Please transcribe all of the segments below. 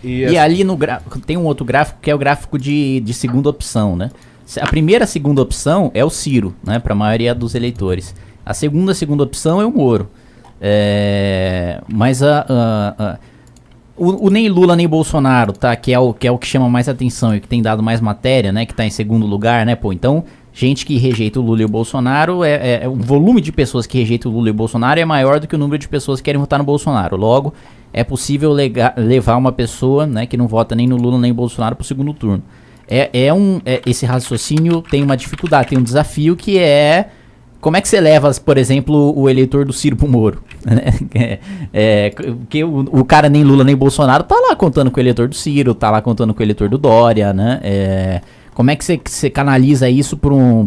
E ali no tem um outro gráfico que é o gráfico de segunda opção, né? A segunda opção é o Ciro, né? Para a maioria dos eleitores. A segunda opção é o Moro. Mas o nem Lula nem Bolsonaro, tá? Que é o que chama mais atenção e que tem dado mais matéria, né? Que tá em segundo lugar, né? Pô, então, gente que rejeita o Lula e o Bolsonaro, o volume de pessoas que rejeitam o Lula e o Bolsonaro é maior do que o número de pessoas que querem votar no Bolsonaro. Logo, é possível levar uma pessoa, né, que não vota nem no Lula nem no Bolsonaro pro segundo turno. Esse raciocínio tem uma dificuldade, tem um desafio que é... Como é que você leva, por exemplo, o eleitor do Ciro pro Moro? Porque o cara nem Lula nem Bolsonaro tá lá contando com o eleitor do Ciro, tá lá contando com o eleitor do Dória, né? Como é que você canaliza isso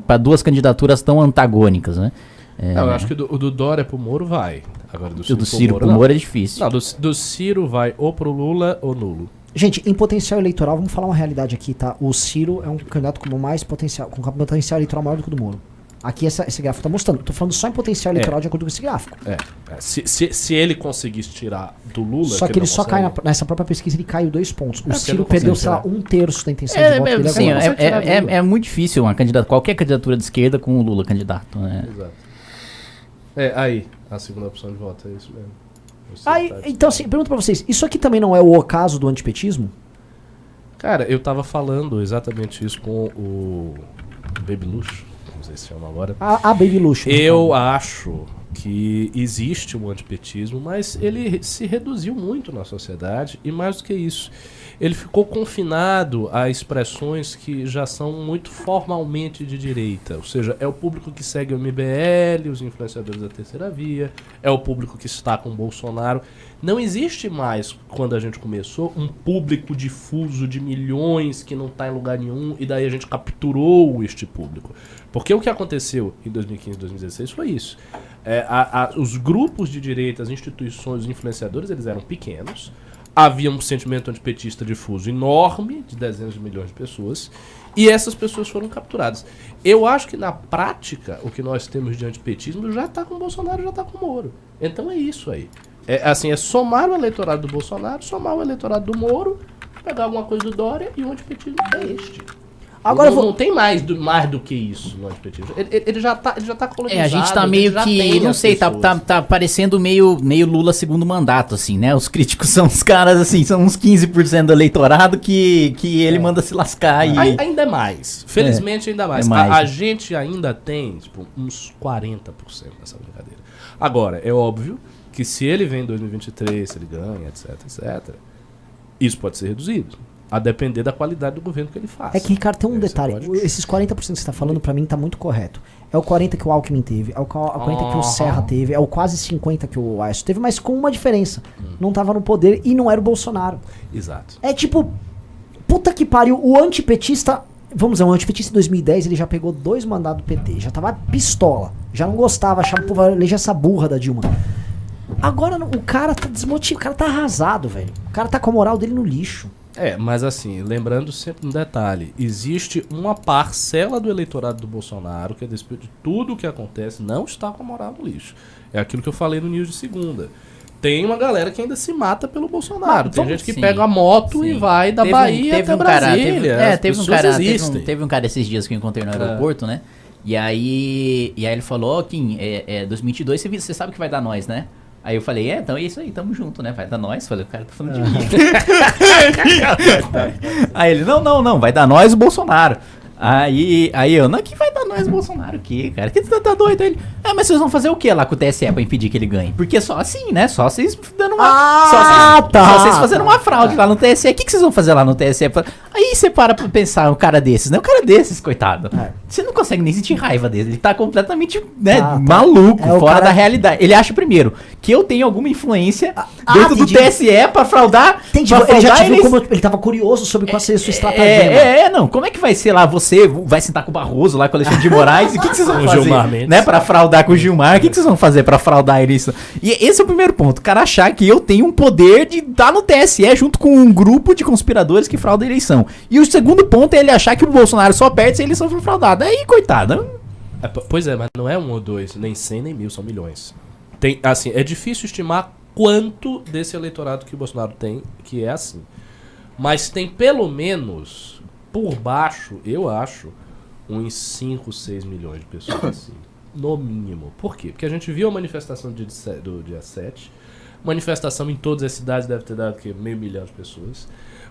para duas candidaturas tão antagônicas, né? Eu acho que o do Dória pro Moro vai. Agora do Ciro pro Moro é difícil. Não, do Ciro vai ou pro Lula ou nulo. Gente, em potencial eleitoral, vamos falar uma realidade aqui, tá? O Ciro é um candidato com potencial eleitoral maior do que o do Moro. Aqui esse gráfico tá mostrando. Tô falando só em potencial eleitoral de acordo com esse gráfico. Se ele conseguisse tirar do Lula... Só que ele só cai nessa própria pesquisa, ele caiu 2 pontos. O Ciro perdeu, sei lá, 1/3 da intenção de voto dele. É muito difícil qualquer candidatura de esquerda com o Lula candidato, né? Exato. Aí, a segunda opção de voto, é isso mesmo. Então assim, pergunto pra vocês, isso aqui também não é o ocaso do antipetismo? Cara, eu tava falando exatamente isso com o Baby Luxo, como se chama agora. A Baby Luxo. Eu acho que existe um antipetismo, mas ele se reduziu muito na sociedade e mais do que isso, ele ficou confinado a expressões que já são muito formalmente de direita, ou seja, é o público que segue o MBL, os influenciadores da terceira via, é o público que está com o Bolsonaro. Não existe mais, quando a gente começou, um público difuso de milhões que não está em lugar nenhum e daí a gente capturou este público. Porque o que aconteceu em 2015 e 2016 foi isso. Os grupos de direita, as instituições, os influenciadores, eles eram pequenos. Havia um sentimento antipetista difuso enorme, de dezenas de milhões de pessoas, e essas pessoas foram capturadas. Eu acho que na prática, o que nós temos de antipetismo já está com o Bolsonaro, já está com o Moro. Então é isso aí. É somar o eleitorado do Bolsonaro, somar o eleitorado do Moro, pegar alguma coisa do Dória e o antipetismo é este. Agora não tem mais do que isso no antipetismo. Ele já tá colonizado. A gente tá meio que, não sei, tá parecendo meio Lula segundo mandato, assim, né? Os críticos são os caras, assim, são uns 15% do eleitorado que ele manda se lascar. Ainda é mais. Felizmente ainda mais. A gente ainda tem, tipo, uns 40% dessa brincadeira. Agora, é óbvio que se ele vem em 2023, se ele ganha, etc., isso pode ser reduzido. A depender da qualidade do governo que ele faz. É que, Ricardo, tem um detalhe. Esses 40% que você está falando, pra mim, tá muito correto. É o 40% que o Alckmin teve, é o 40% que o Serra teve, é o quase 50% que o Aécio teve, mas com uma diferença. Não tava no poder e não era o Bolsonaro. Exato. É tipo, puta que pariu, o antipetista... Vamos dizer, o antipetista em 2010, ele já pegou 2 mandados do PT, já tava pistola, já não gostava, achava, pô, vai eleger essa burra da Dilma. Agora o cara tá desmotivado, o cara tá arrasado, velho. O cara tá com a moral dele no lixo. Mas assim, lembrando sempre um detalhe, existe uma parcela do eleitorado do Bolsonaro que, a despeito de tudo o que acontece, não está com a moral no lixo. É aquilo que eu falei no News de segunda. Tem uma galera que ainda se mata pelo Bolsonaro. Tem gente que pega a moto e vai da Bahia até Brasília. Teve um cara esses dias que eu encontrei no aeroporto, né? E aí ele falou, Kim, 2022 você sabe que vai dar nós, né? Aí eu falei, então é isso aí, tamo junto, né? Vai dar nós. Falei, o cara tá falando de mim. Aí ele, não, vai dar nós o Bolsonaro. Aí eu, não, que vai dar nós o Bolsonaro aqui, cara? Que tá doido? Aí ele, mas vocês vão fazer o que lá com o TSE pra impedir que ele ganhe? Porque só assim, né? Só vocês dando uma... Só vocês fazendo uma fraude lá no TSE. O que vocês vão fazer lá no TSE? Aí você para pra pensar, um cara desses, né? Um cara desses, coitado. Você não consegue nem sentir raiva dele. Ele tá completamente, né, maluco, fora da realidade. Ele acha, primeiro, que eu tenho alguma influência dentro do TSE pra fraudar... Entendi, ele já te viu como ele tava curioso sobre qual seria a sua estratégia. Não. Como é que vai ser lá? Você vai sentar com o Barroso lá, com o Alexandre de Moraes? E o que vocês vão fazer? Né, pra fraudar com o Gilmar? O que vocês vão fazer pra fraudar isso? E esse é o primeiro ponto. O cara achar que eu tenho um poder de estar no TSE junto com um grupo de conspiradores que fraudam a eleição. E o segundo ponto é ele achar que o Bolsonaro só perde se a eleição for fraudada. Aí, coitado. Pois é, mas não é 1 ou 2, nem 100, nem 1000, são milhões. É difícil estimar quanto desse eleitorado que o Bolsonaro tem, que é assim. Mas tem pelo menos, por baixo, eu acho, uns 5, 6 milhões de pessoas assim. No mínimo. Por quê? Porque a gente viu a manifestação do dia 7. Manifestação em todas as cidades deve ter dado meio milhão de pessoas.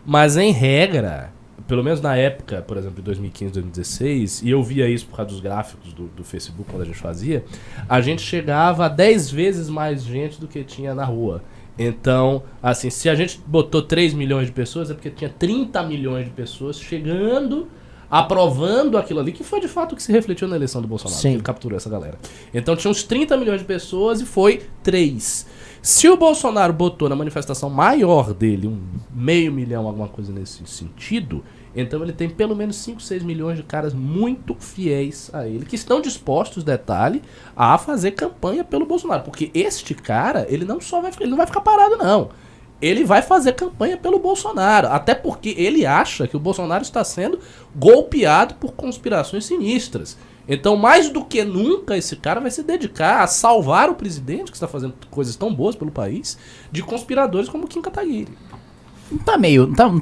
Mas em regra, pelo menos na época, por exemplo, de 2015, 2016, e eu via isso por causa dos gráficos do Facebook quando a gente fazia, a gente chegava a 10 vezes mais gente do que tinha na rua. Então, assim, se a gente botou 3 milhões de pessoas, é porque tinha 30 milhões de pessoas chegando, aprovando aquilo ali, que foi de fato o que se refletiu na eleição do Bolsonaro. Sim. Ele capturou essa galera. Então tinha uns 30 milhões de pessoas e foi 3. Se o Bolsonaro botou na manifestação maior dele 500 mil, alguma coisa nesse sentido, então ele tem pelo menos 5, 6 milhões de caras muito fiéis a ele, que estão dispostos, detalhe, a fazer campanha pelo Bolsonaro. Porque este cara, ele não vai ficar parado, não. Ele vai fazer campanha pelo Bolsonaro. Até porque ele acha que o Bolsonaro está sendo golpeado por conspirações sinistras. Então, mais do que nunca, esse cara vai se dedicar a salvar o presidente, que está fazendo coisas tão boas pelo país, de conspiradores como Kim Kataguiri. Não tá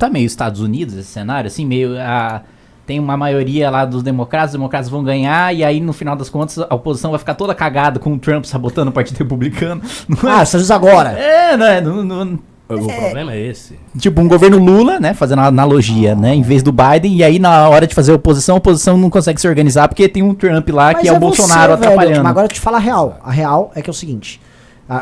meio Estados Unidos esse cenário, assim, meio... tem uma maioria lá dos democratas, os democratas vão ganhar, e aí no final das contas a oposição vai ficar toda cagada com o Trump sabotando o Partido Republicano. Estados Unidos agora. né? O problema é esse. Tipo, um governo Lula, né, fazendo uma analogia, né, em vez do Biden, e aí na hora de fazer a oposição não consegue se organizar porque tem um Trump lá que é o Bolsonaro atrapalhando. Mas agora eu te falo a real. A real é que é o seguinte,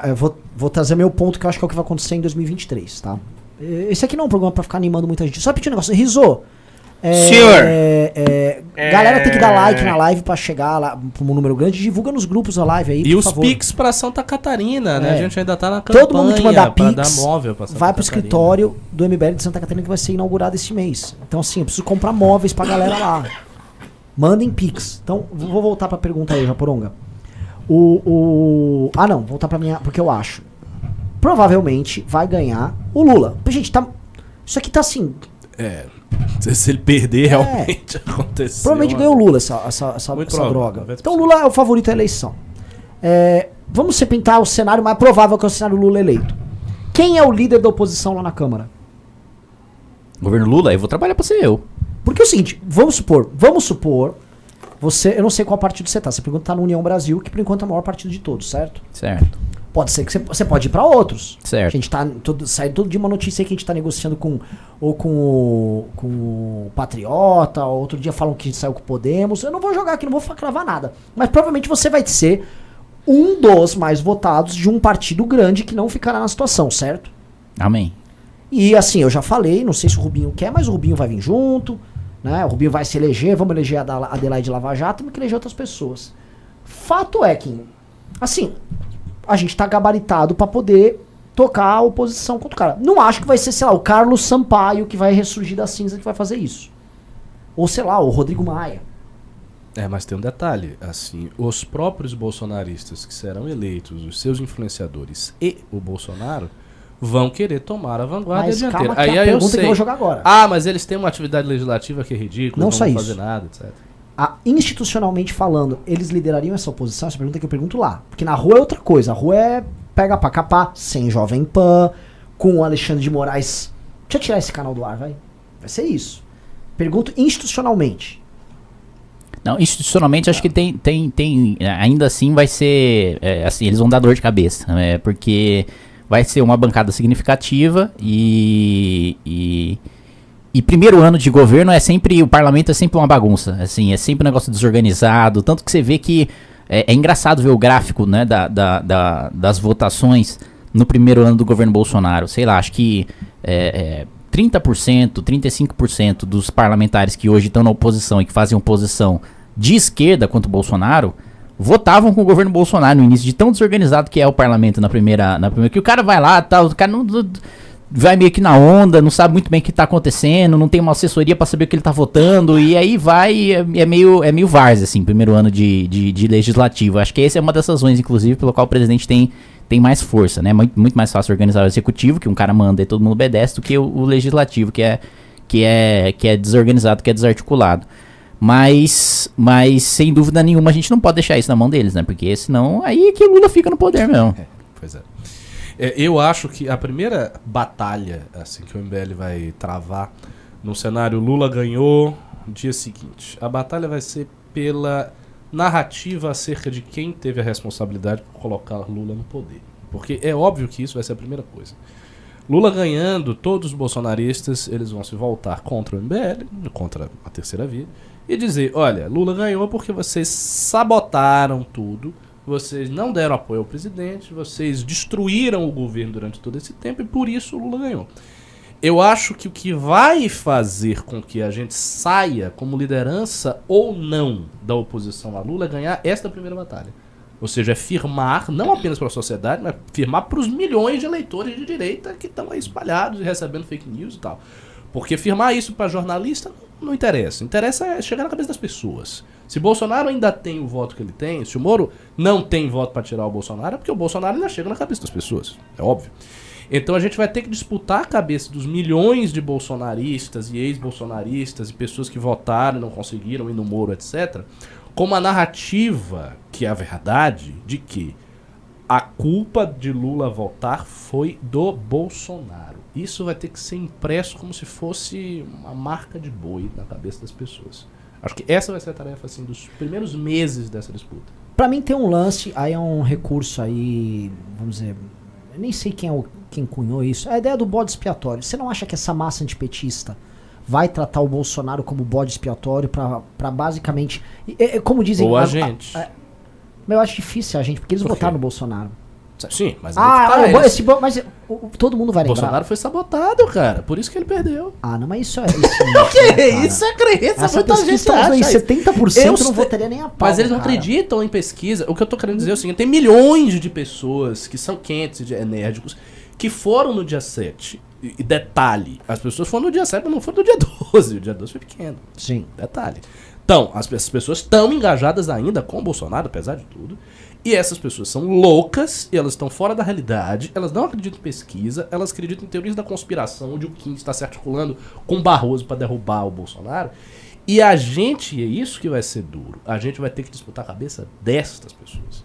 eu vou trazer meu ponto que eu acho que é o que vai acontecer em 2023, tá? Esse aqui não é um programa pra ficar animando muita gente. Só pedir um negócio. Rizô. Senhor! Galera tem que dar like na live pra chegar lá pra um número grande. Divulga nos grupos a live aí, E por os favor. Pix pra Santa Catarina, né? A gente ainda tá na campanha. Todo mundo que mandar pra Pix dar móvel pra Santa vai pro Catarina. escritório do MBL de Santa Catarina que vai ser inaugurado esse mês. Então assim, eu preciso comprar móveis pra galera lá. Mandem Pix. Então, vou voltar pra pergunta aí, Japoronga. Não, voltar pra minha... Porque eu acho. Provavelmente vai ganhar o Lula. Gente, isso aqui tá assim... Se ele perder, realmente aconteceu. Provavelmente ganhou o Lula essa droga. Então o Lula é o favorito à eleição. Vamos pintar o cenário mais provável que é o cenário Lula eleito. Quem é o líder da oposição lá na Câmara? Governo Lula, eu vou trabalhar pra ser eu. Porque é o seguinte, vamos supor, eu não sei qual partido você tá. Você pergunta, tá no União Brasil, que por enquanto é o maior partido de todos, certo? Certo. Pode ser que você pode ir pra outros. Certo. A gente tá sai todo dia uma notícia aí que a gente tá negociando com o Patriota, outro dia falam que a gente saiu com o Podemos. Eu não vou jogar aqui, não vou cravar nada. Mas provavelmente você vai ser um dos mais votados de um partido grande que não ficará na situação, certo? Amém. E assim, eu já falei, não sei se o Rubinho quer, mas o Rubinho vai vir junto, né? O Rubinho vai se eleger, vamos eleger a Adelaide Lava Jato, temos que eleger outras pessoas. Fato é que, assim, a gente tá gabaritado pra poder tocar a oposição contra o cara. Não acho que vai ser, sei lá, o Carlos Sampaio que vai ressurgir da cinza que vai fazer isso. Ou sei lá, o Rodrigo Maia. Mas tem um detalhe, assim, os próprios bolsonaristas que serão eleitos, os seus influenciadores e o Bolsonaro vão querer tomar a vanguarda Mas dianteira. calma que é a pergunta que eu vou jogar agora. Mas eles têm uma atividade legislativa que é ridícula, Não não só vão isso. fazer nada, etc. Institucionalmente falando, eles liderariam essa oposição? Essa pergunta que eu pergunto lá. Porque na rua é outra coisa. A rua é pega pra capar, sem Jovem Pan, com o Alexandre de Moraes. Deixa eu tirar esse canal do ar, vai. Vai ser isso. Pergunto institucionalmente. Não, institucionalmente acho que tem ainda assim vai ser, assim, eles vão dar dor de cabeça, porque vai ser uma bancada significativa e primeiro ano de governo o parlamento é sempre uma bagunça, assim, é sempre um negócio desorganizado, tanto que você vê que é engraçado ver o gráfico, né, das votações no primeiro ano do governo Bolsonaro, sei lá, acho que 30%, 35% dos parlamentares que hoje estão na oposição e que fazem oposição de esquerda contra o Bolsonaro votavam com o governo Bolsonaro no início, de tão desorganizado que é o parlamento na primeira que o cara vai lá, o cara não vai meio que na onda, não sabe muito bem o que tá acontecendo, não tem uma assessoria pra saber o que ele tá votando, e aí vai, é meio várzea, assim, primeiro ano de legislativo. Acho que essa é uma das razões, inclusive, pelo qual o presidente tem mais força, né? Muito mais fácil organizar o executivo, que um cara manda e todo mundo obedece, do que o legislativo, que é desorganizado, que é desarticulado. Mas sem dúvida nenhuma a gente não pode deixar isso na mão deles, né? Porque senão aí que o Lula fica no poder mesmo. Pois é. Eu acho que a primeira batalha assim que o MBL vai travar no cenário Lula ganhou no dia seguinte. A batalha vai ser pela narrativa acerca de quem teve a responsabilidade por colocar Lula no poder. Porque é óbvio que isso vai ser a primeira coisa. Lula ganhando, todos os bolsonaristas eles vão se voltar contra o MBL, contra a terceira via, e dizer, olha, Lula ganhou porque vocês sabotaram tudo, vocês não deram apoio ao presidente, vocês destruíram o governo durante todo esse tempo e por isso o Lula ganhou. Eu acho que o que vai fazer com que a gente saia como liderança ou não da oposição a Lula é ganhar esta primeira batalha. Ou seja, é firmar, não apenas para a sociedade, mas firmar para os milhões de eleitores de direita que estão aí espalhados e recebendo fake news e tal. Porque firmar isso para jornalista não interessa. Interessa é chegar na cabeça das pessoas. Se Bolsonaro ainda tem o voto que ele tem, se o Moro não tem voto para tirar o Bolsonaro, é porque o Bolsonaro ainda chega na cabeça das pessoas. É óbvio. Então a gente vai ter que disputar a cabeça dos milhões de bolsonaristas e ex-bolsonaristas e pessoas que votaram e não conseguiram ir no Moro, etc., com uma narrativa, que é a verdade, de que a culpa de Lula voltar foi do Bolsonaro. Isso vai ter que ser impresso como se fosse uma marca de boi na cabeça das pessoas. Acho que essa vai ser a tarefa assim, dos primeiros meses dessa disputa. Pra mim tem um lance, aí é um recurso aí, vamos dizer, eu nem sei quem cunhou isso, é a ideia do bode expiatório. Você não acha que essa massa antipetista vai tratar o Bolsonaro como bode expiatório pra basicamente, como dizem... Ou a gente. Mas eu acho difícil a gente, porque eles votaram no Bolsonaro. Sim, mas... todo mundo vai lembrar. Bolsonaro foi sabotado, cara. Por isso que ele perdeu. Ah, não, mas isso é... Isso é crença. Essa Muita gente pesquisa acha aí, isso. 70% não votaria nem a pau. Mas eles não cara. acreditam em pesquisa. O que eu tô querendo dizer é o seguinte: tem milhões de pessoas que são quentes e enérgicos que foram no dia 7. E detalhe, as pessoas foram no dia 7, mas não foram no dia 12. O dia 12 foi pequeno. Sim. Detalhe. Então, as pessoas estão engajadas ainda com o Bolsonaro, apesar de tudo. E essas pessoas são loucas, e elas estão fora da realidade, elas não acreditam em pesquisa, elas acreditam em teorias da conspiração, onde o Kim está se articulando com o Barroso para derrubar o Bolsonaro. E a gente, é isso que vai ser duro, a gente vai ter que disputar a cabeça destas pessoas.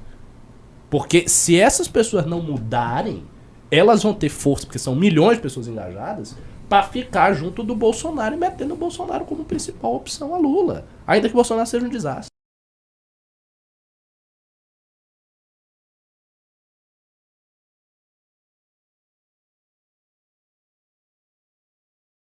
Porque se essas pessoas não mudarem, elas vão ter força, porque são milhões de pessoas engajadas, para ficar junto do Bolsonaro e metendo o Bolsonaro como principal opção a Lula. Ainda que o Bolsonaro seja um desastre.